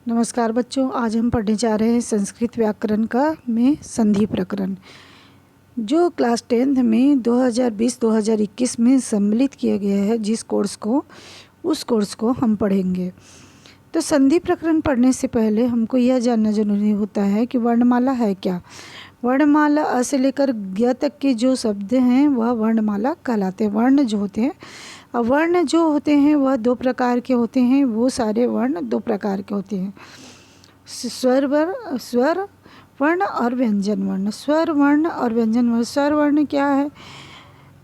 नमस्कार बच्चों, आज हम पढ़ने जा रहे हैं संस्कृत व्याकरण का में संधि प्रकरण, जो क्लास 10th में 2020-2021 में सम्मिलित किया गया है। उस कोर्स को हम पढ़ेंगे। तो संधि प्रकरण पढ़ने से पहले हमको यह जानना जरूरी होता है कि वर्णमाला है क्या। वर्णमाला अ से लेकर ग तक के जो शब्द हैं वह वर्णमाला कहलाते हैं। वर्ण जो होते हैं, वर्ण जो होते हैं वह दो प्रकार के होते हैं। वो सारे वर्ण दो प्रकार के होते हैं, स्वर वर्ण और व्यंजन वर्ण। स्वर वर्ण और व्यंजन वर्ण। स्वर वर्ण क्या है?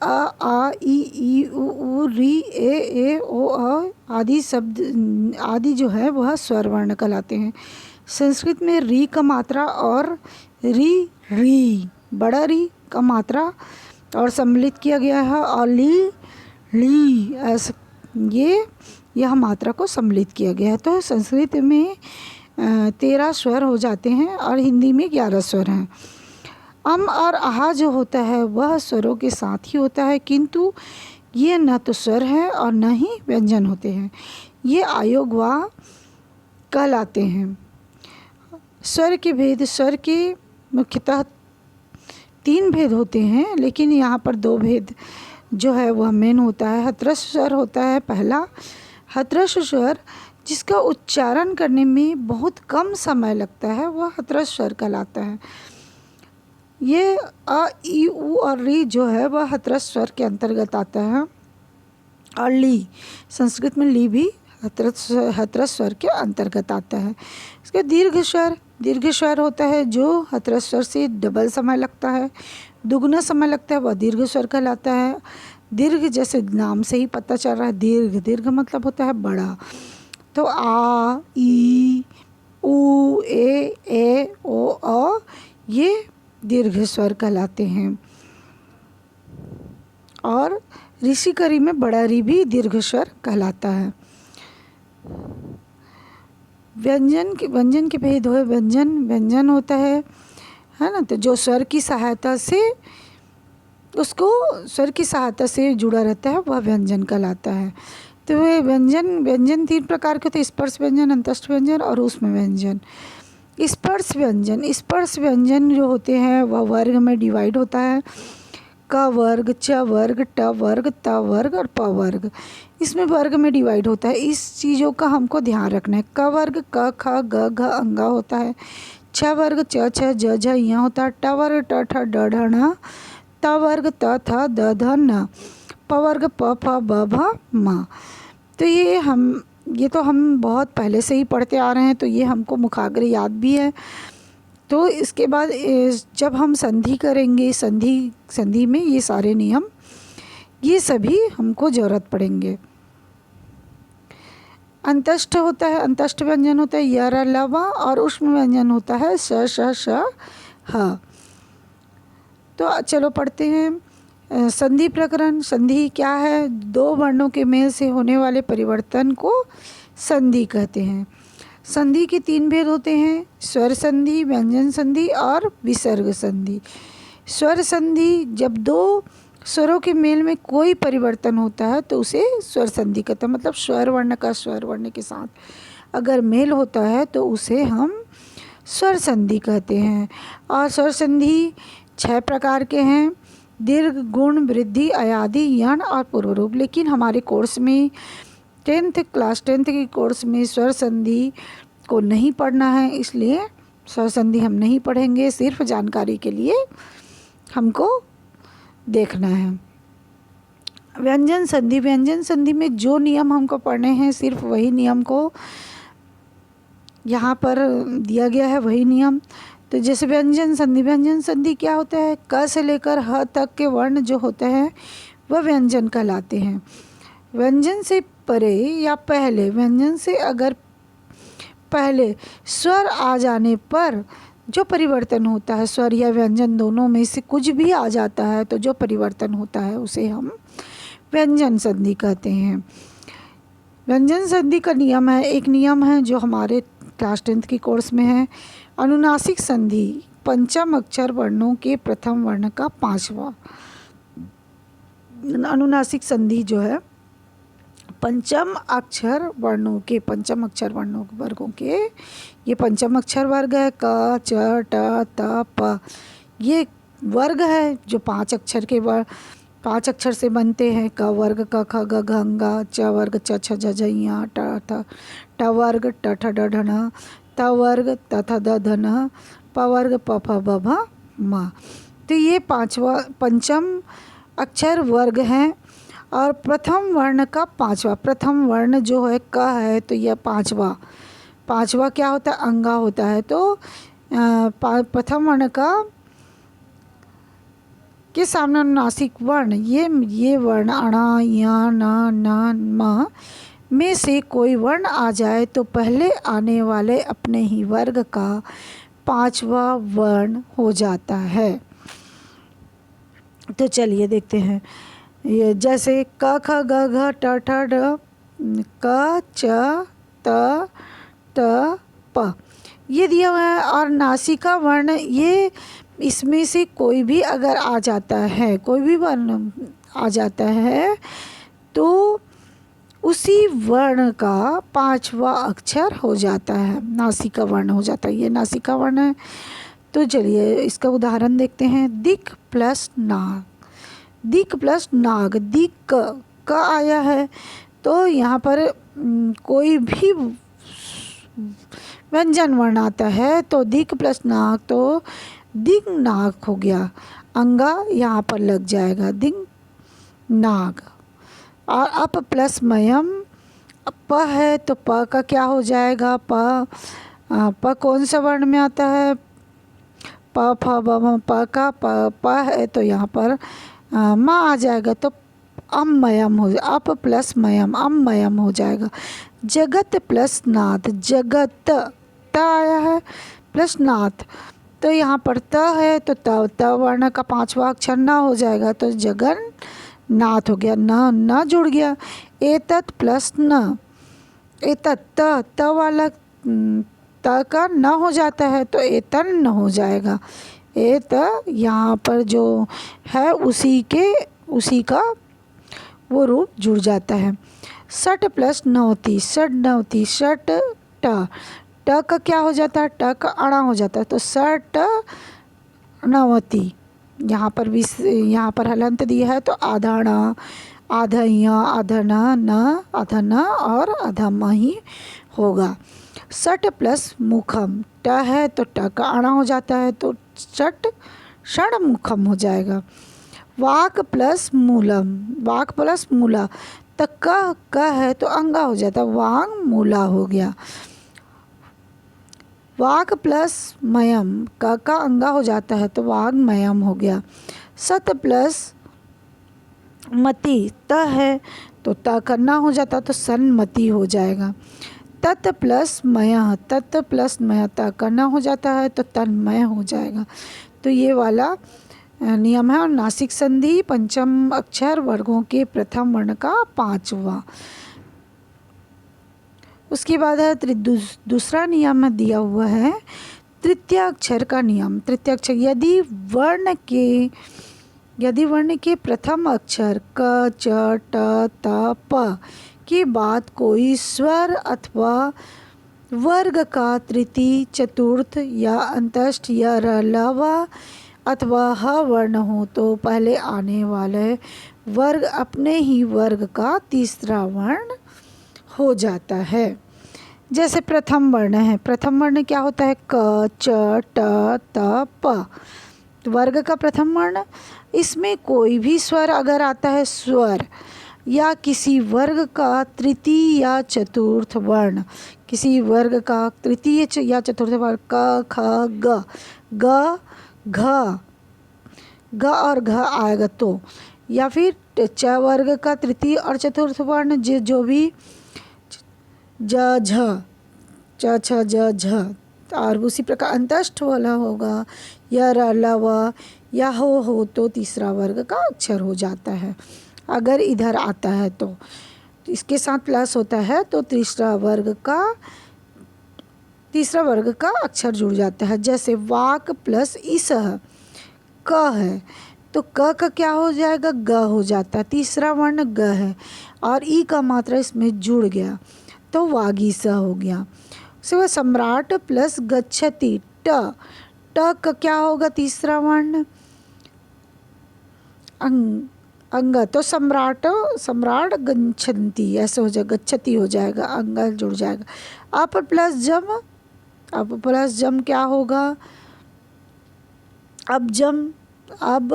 अ, आ, ई, उ, री, ए, ओ, आदि शब्द आदि जो है वह स्वर वर्ण कहलाते हैं। संस्कृत में री का मात्रा और री बड़ा री का मात्रा और सम्मिलित किया गया है, और ली ऐसा यह मात्रा को सम्मिलित किया गया है। तो संस्कृत में 13 स्वर हो जाते हैं और हिंदी में 11 स्वर हैं। अम और आहा जो होता है वह स्वरों के साथ ही होता है, किंतु ये न तो स्वर है और न ही व्यंजन होते हैं। ये आयोगवा कहलाते हैं। स्वर के भेद। स्वर के मुख्यतः 3 भेद होते हैं, लेकिन यहाँ पर 2 भेद जो है वह मेन होता है। हतरस स्वर होता है पहला। हतरस स्वर जिसका उच्चारण करने में बहुत कम समय लगता है वह हतरस स्वर कहलाता है। ये अ, ई, उ और री जो है वह हतरस स्वर के अंतर्गत आता है। और ली, संस्कृत में ली भी हतरस स्वर के अंतर्गत आता है। इसके दीर्घ स्वर होता है जो हतरस स्वर से डबल समय लगता है, दुगना समय लगता है, वह दीर्घ स्वर कहलाता है। दीर्घ जैसे नाम से ही पता चल रहा है, दीर्घ मतलब होता है बड़ा। तो आ, ई, उ, ए, ओ, अ ये दीर्घ स्वर कहलाते हैं। और ऋषिकरी में बड़ा री भी दीर्घ स्वर कहलाता है। व्यंजन के भेद हुए। व्यंजन होता है ना, तो जो स्वर की सहायता से जुड़ा रहता है वह व्यंजन कहलाता है। तो वे व्यंजन 3 प्रकार के होते हैं, स्पर्श व्यंजन, अंतस्थ व्यंजन और ऊष्म व्यंजन। स्पर्श व्यंजन जो होते हैं वह वर्ग में डिवाइड होता है। क वर्ग, च वर्ग, ट वर्ग, त वर्ग और प वर्ग। इसमें वर्ग में डिवाइड होता है। इस चीज़ों का हमको ध्यान रखना है। क वर्ग क, ख, ग, घ, अंगा होता है। छ वर्ग च, छ, ज, झ यहाँ होता है। ट वर्ग ट, ठ, ड, ढ, ण। त वर्ग त, थ, द, ध, न। प वर्ग प, फ, ब, भ, म। तो ये तो हम बहुत पहले से ही पढ़ते आ रहे हैं, तो ये हमको मुखाग्र याद भी है। तो इसके बाद जब हम संधि करेंगे, संधि में ये सारे नियम, ये सभी हमको ज़रूरत पड़ेंगे। अंतस्थ होता है, अंतस्थ व्यंजन होता है य, र, ल, व, और ऊष्म व्यंजन होता है स, श, श, ह। तो चलो पढ़ते हैं संधि प्रकरण। संधि क्या है? 2 वर्णों के मेल से होने वाले परिवर्तन को संधि कहते हैं। संधि के 3 भेद होते हैं, स्वर संधि, व्यंजन संधि और विसर्ग संधि। स्वर संधि जब 2 स्वरों के मेल में कोई परिवर्तन होता है तो उसे स्वर संधि कहते हैं। मतलब स्वर वर्ण का स्वर वर्ण के साथ अगर मेल होता है तो उसे हम स्वर संधि कहते हैं। और स्वर संधि 6 प्रकार के हैं, दीर्घ, गुण, वृद्धि, अयादि, यण और पूर्व रूप। लेकिन हमारे कोर्स में क्लास 10th की कोर्स में स्वर संधि को नहीं पढ़ना है, इसलिए स्वर संधि हम नहीं पढ़ेंगे। सिर्फ जानकारी के लिए हमको देखना है। व्यंजन संधि में जो नियम हमको पढ़ने हैं सिर्फ वही नियम को यहाँ पर दिया गया है, वही नियम। तो जैसे व्यंजन संधि क्या होता है? क से लेकर ह तक के वर्ण जो होते हैं वह व्यंजन कहलाते हैं। व्यंजन से परे या पहले, व्यंजन से अगर पहले स्वर आ जाने पर जो परिवर्तन होता है, स्वर या व्यंजन दोनों में से कुछ भी आ जाता है तो जो परिवर्तन होता है उसे हम व्यंजन संधि कहते हैं। व्यंजन संधि का नियम है, एक नियम है जो हमारे क्लास 10th की कोर्स में है, अनुनासिक संधि, पंचम अक्षर वर्णों के प्रथम वर्ण का 5वां। अनुनासिक संधि जो है पंचम अक्षर वर्णों के वर्गों के ये पंचम अक्षर वर्ग है क च ट त प। ये वर्ग है जो 5 अक्षर के 5 अक्षर से बनते हैं। क वर्ग क ख ग घ ङ, च वर्ग च छ ज झ ञ, ट वर्ग ट ठ ड ढ ण, त वर्ग त थ द ध न, प वर्ग प फ ब भ म। तो ये पंचम अक्षर वर्ग हैं। और प्रथम वर्ण का 5वां, प्रथम वर्ण जो है क है तो यह 5वां क्या होता है? अंगा होता है। तो प्रथम वर्ण का के सामने नासिक वर्ण ये वर्ण अणा या न न म में से कोई वर्ण आ जाए तो पहले आने वाले अपने ही वर्ग का 5वां वर्ण हो जाता है। तो चलिए देखते हैं। ये जैसे क ख ग घ ट ठ ड, क च त ट प ये दिया हुआ है। और नासिका वर्ण ये इसमें से कोई भी अगर आ जाता है, कोई भी वर्ण आ जाता है तो उसी वर्ण का 5वां अक्षर हो जाता है, नासिका वर्ण हो जाता है। ये नासिका वर्ण है। तो चलिए इसका उदाहरण देखते हैं। दिक् प्लस नाग, दिक् प्लस नाग, दिक् क आया है तो यहाँ पर कोई भी व्यंजन वर्ण आता है तो दिक् प्लस नाग तो दिग नाग हो गया। अंगा यहाँ पर लग जाएगा, दिग नाग। और अप प्लस मयम, प है तो प का क्या हो जाएगा? प कौन सा वर्ण में आता है? प फ ब म, प का प है तो यहाँ पर म आ जाएगा तो अमयम हो, अप प्लस मयम अमयम हो जाएगा। जगत प्लस नाथ, जगत त आया है प्लस नाथ तो यहाँ पर त है तो त वर्ण का 5वां अक्षर न हो जाएगा तो जगन नाथ हो गया। न जुड़ गया। एतत् प्लस न, एतत् त वाला त का न हो जाता है तो एतन न हो जाएगा। एत यहाँ पर जो है उसी का वो रूप जुड़ जाता है। सट प्लस नवती, सट नवती, सट ट, ट का क्या हो जाता है? ट का अणा हो जाता है तो सट नवती। यहाँ पर हलंत दिया है तो आधाण, आधय, आधन न, अधन और अधम ही होगा। सट प्लस मुखम, ट है तो ट का अणा हो जाता है तो सट षण मुखम हो जाएगा। वाक प्लस मूलम, वाक प्लस मूला तो क है तो अंगा हो जाता है, वांग मूला हो गया। वाक प्लस मयम, क का अंगा हो जाता है तो वाग मयम हो गया। सत प्लस मति, त है तो त करना हो जाता तो सन्मति हो जाएगा। तत् प्लस मय, तत् प्लस मय, त करना हो जाता है तो तन्मय हो जाएगा। तो ये वाला नियम है। और नासिक संधि पंचम अक्षर वर्गों के प्रथम वर्ण का 5वां। उसके बाद है दूसरा नियम दिया हुआ है तृतीय अक्षर का नियम। तृतीय अक्षर यदि वर्ण के प्रथम अक्षर क च ट त प के बाद कोई स्वर अथवा वर्ग का तृतीय, चतुर्थ या अंतस्थ या रलवा अथवा ह वर्ण हो तो पहले आने वाले वर्ग अपने ही वर्ग का तीसरा वर्ण हो जाता है। जैसे प्रथम वर्ण है, प्रथम वर्ण क्या होता है? क च ट त प, वर्ग का प्रथम वर्ण। इसमें कोई भी स्वर अगर आता है, स्वर या किसी वर्ग का तृतीय या चतुर्थ वर्ण, किसी वर्ग का तृतीय या चतुर्थ वर्ण, क ख ग, ग घ, ग और घ आएगा तो, या फिर च वर्ग का तृतीय और चतुर्थ वर्ण जो भी ज झ, च छ ज झ, और उसी प्रकार अंतस्थ वाला होगा या रलवा या हो तो तीसरा वर्ग का अक्षर हो जाता है। अगर इधर आता है तो इसके साथ प्लस होता है तो तीसरा वर्ग का अक्षर जुड़ जाता है। जैसे वाक प्लस इसह, क है तो क का क्या हो जाएगा, ग हो जाता है, तीसरा वर्ण ग है और ई का मात्रा इसमें जुड़ गया तो वागीसा हो गया। उसके बाद सम्राट प्लस गच्छति ट, ट का क्या होगा, तीसरा वर्ण अंग, तो सम्राट सम्राट गच्छन्ति ऐसे हो जाएगा, गच्छति हो जाएगा, अंग जुड़ जाएगा। अप प्लस जम, अब प्लस जम क्या होगा, अब जम, अब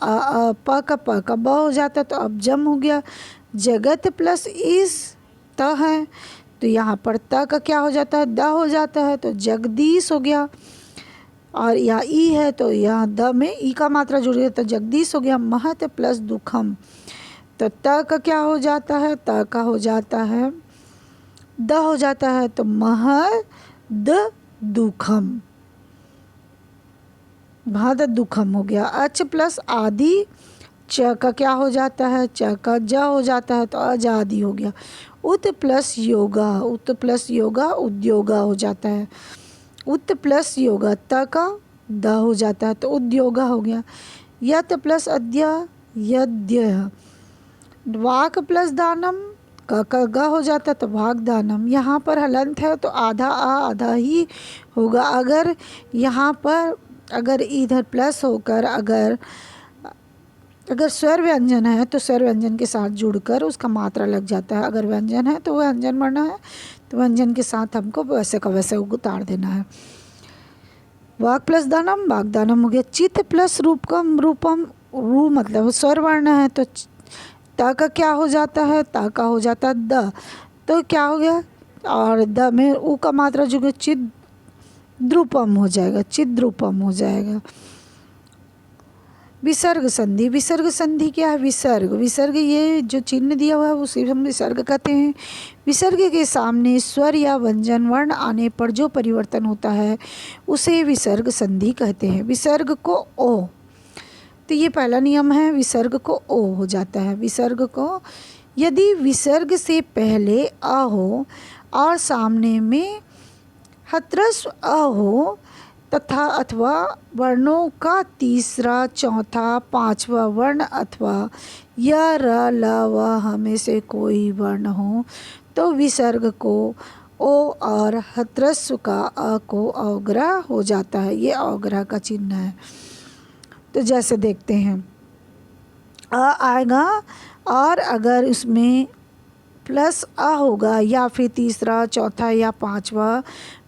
प का ब हो जाता तो अब जम हो गया। जगत प्लस इस त है तो यहाँ पर त का क्या हो जाता है, द हो जाता है तो जगदीश हो गया। और यहाँ ई है तो यहाँ द में ई का मात्रा जुड़ गया तो जगदीश हो गया। महत प्लस दुखम, तो त का क्या हो जाता है, त का हो जाता है द हो जाता है तो महद दुखम, महद दुखम हो गया। अच प्लस आदि, च का क्या हो जाता है, च का ज हो जाता है तो अजादि हो गया। उत प्लस योगा, उत प्लस योगा उद्योगा हो जाता है। उत प्लस योगा, त का द हो जाता है तो उद्योगा हो गया। यत प्लस अद्य यद्य, वाक प्लस दानम, का ग हो जाता है तो वाक दानम। यहाँ पर हलंत है तो आधा आ आधा ही होगा। अगर यहाँ पर अगर इधर प्लस होकर अगर स्वर व्यंजन है तो स्वर व्यंजन के साथ जुड़कर उसका मात्रा लग जाता है। अगर व्यंजन है तो व्यंजन वर्णा है तो व्यंजन के साथ हमको वैसे का वैसे उतार देना है। वाक प्लस दानम, वाक दानम हो गया। चित प्लस रूपकम, रूपम, रू मतलब स्वर वर्ण है तो ता का क्या हो जाता है, ता का हो जाता है द, तो क्या हो गया, और द में ऊ का मात्रा जो कि चित द्रुपम हो जाएगा, चित द्रुपम हो जाएगा। विसर्ग संधि, विसर्ग संधि क्या है, विसर्ग, विसर्ग ये जो चिन्ह दिया हुआ है उसे हम विसर्ग कहते हैं। विसर्ग के सामने स्वर या व्यंजन वर्ण आने पर जो परिवर्तन होता है उसे विसर्ग संधि कहते हैं। विसर्ग को ओ, तो ये पहला नियम है, विसर्ग को ओ हो जाता है। विसर्ग को यदि विसर्ग से पहले अ हो और सामने में हत्रस्व अ हो तथा अथवा वर्णों का तीसरा, चौथा, पांचवा वर्ण अथवा य, र, ल, व में से कोई वर्ण हो तो विसर्ग को ओ और हत्रस्व का अ को अवग्रह हो जाता है। ये अवग्रह का चिन्ह है। तो जैसे देखते हैं अ आएगा और अगर उसमें प्लस अ होगा या फिर तीसरा, चौथा या पांचवा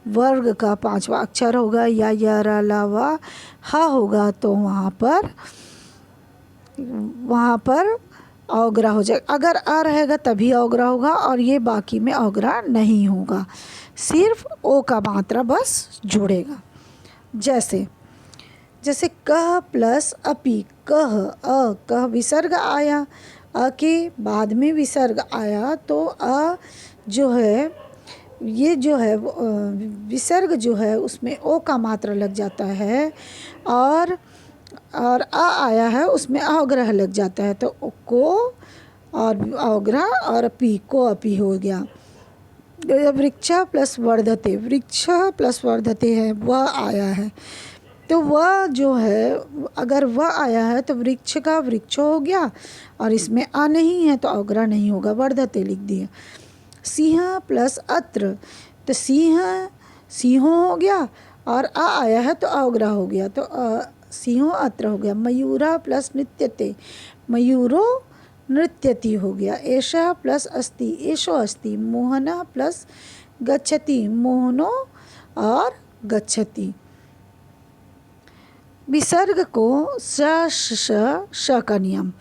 वर्ग का पांचवा अक्षर होगा या य, र, ल, व, ह होगा तो वहाँ पर अवग्रह हो जाएगा। अगर अ रहेगा तभी अवग्रह होगा और ये बाकी में अवग्रह नहीं होगा, सिर्फ ओ का मात्रा बस जुड़ेगा। जैसे जैसे कह प्लस अपि, कह अ, कह विसर्ग आया, अ के बाद में विसर्ग आया तो अ जो है ये जो है विसर्ग जो है उसमें ओ का मात्रा लग जाता है और अ आया है उसमें अवग्रह लग जाता है तो को और अवग्रह और अपी को अपी हो गया। वृक्ष प्लस वर्धते, वृक्ष प्लस वर्धते है, वह आया है तो वह जो है अगर वह आया है तो वृक्ष का वृक्ष हो गया और इसमें आ नहीं है तो अवग्रह नहीं होगा, वर्धते लिख दिया। सिंह प्लस अत्र, तो सिंह सिंहो हो गया और आ आया है तो अवग्रह हो गया तो सिंहो अत्र हो गया। मयूरा प्लस नृत्यते, मयूरो नृत्यति हो गया। एषः प्लस अस्ति, एषो अस्ति। मोहना प्लस गच्छति, मोहनो और गच्छति। विसर्ग को स श का नियम,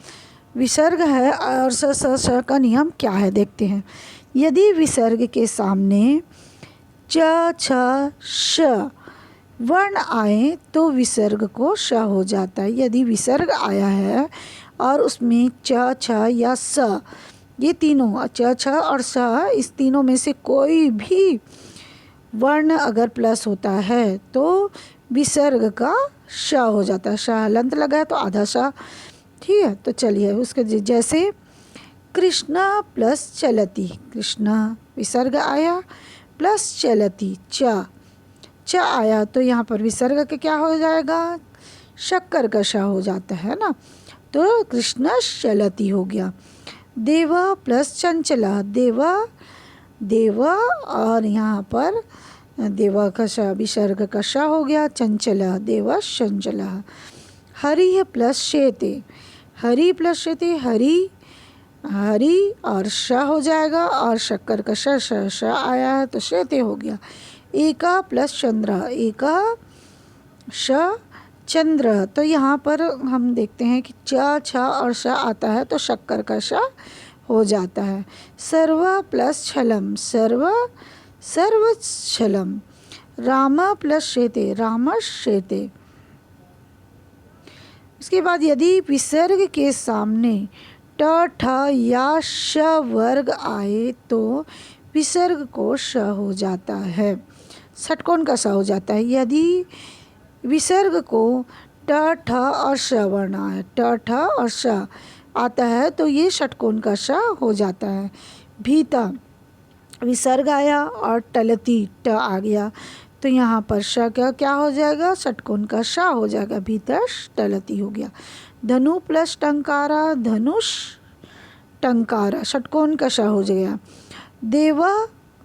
विसर्ग है और स का नियम क्या है देखते हैं। यदि विसर्ग के सामने च, छ, श वर्ण आए तो विसर्ग को श हो जाता है। यदि विसर्ग आया है और उसमें च, छ या स, ये तीनों च, छ और स, इस तीनों में से कोई भी वर्ण अगर प्लस होता है तो विसर्ग का श हो जाता है। श हलंत लगा है तो आधा श, ठीक है। तो चलिए उसके जैसे कृष्णा प्लस चलती, कृष्णा विसर्ग आया प्लस चलती च, च आया तो यहाँ पर विसर्ग के क्या हो जाएगा, शक्कर का श हो जाता है ना, तो कृष्ण चलती हो गया। देवा प्लस चंचला, देवा देवा और यहाँ पर देवा का श विसर्ग का श हो गया, चंचला देवा चंचला। हरि प्लस शेते, हरि प्लस शेते, हरि हरि और श हो जाएगा और शक्कर का श आया है तो शेते हो गया। एका प्लस चंद्र, एका श चंद्र, तो यहाँ पर हम देखते हैं कि च छ और श आता है तो शक्कर का श हो जाता है। सर्व प्लस छलम, सर्व सर्व छलम। राम प्लस शेते, राम शेते। इसके बाद यदि विसर्ग के सामने ट ठ या श वर्ग आए तो विसर्ग को श हो जाता है, षटकोण का श हो जाता है। यदि विसर्ग को ट ठ और श वर्ण आए, ट ठ और श आता है तो ये षटकोण का श हो जाता है। भीता विसर्ग आया और टलती ट आ गया तो यहाँ पर श का क्या हो जाएगा, षटकोण का श हो जाएगा, भीतर टलती हो गया। धनु प्लस टंकारा, धनुष टंकारा, षटकोण का श हो गया। देवा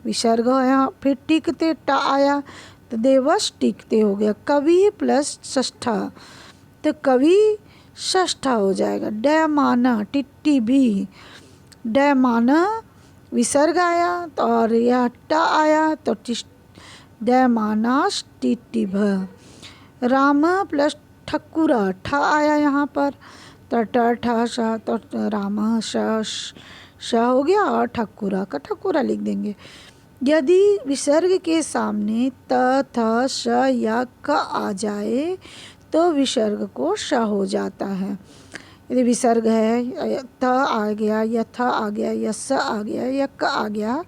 विसर्ग आया, फिर टिकते ट आया तो देवस टिकते हो गया। कवि प्लस षष्ठा, तो कवि षष्ठा हो जाएगा। डैमाना टिट्टी भी, डैमाना विसर्ग आया तो और यह ट आया तो डैमानास टिट्टी भ। राम प्लस ठकुरा, ठ आया यहाँ पर तो ट ठ श तो राम श हो गया और ठकुरा का ठकुरा लिख देंगे। यदि विसर्ग के सामने त थ श या क आ जाए तो विसर्ग को श हो जाता है। यदि विसर्ग है त आ गया या थ आ गया या स आ गया या क आ गया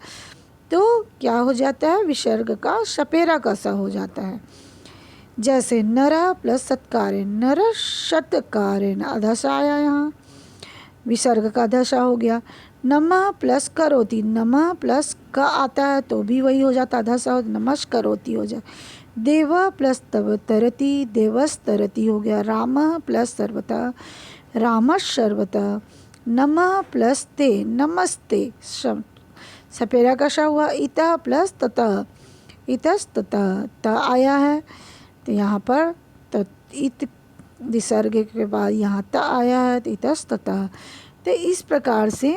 तो क्या हो जाता है, विसर्ग का सपेरा का सा हो जाता है। जैसे नर प्लस सत्कारेण, नर सत्कारेण अधस आया, यहाँ विसर्ग का अधसा हो गया। नमः प्लस करोति, नमः प्लस क आता है तो भी वही हो जाता, अधसा हो नमस् करोति हो जाए। देव प्लस तव तरति, देवस तरति हो गया। राम प्लस सर्वता, रामस सर्वता। नमः प्लस ते, नमस्ते सपेरा का श हुआ। इतः प्लस ततः, इतस ततः त आया है तो यहाँ पर तो इत विसर्ग के बाद यहाँ त आया है तो इतस ततः। तो इस प्रकार से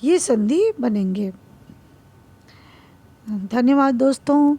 ये संधि बनेंगे। धन्यवाद दोस्तों।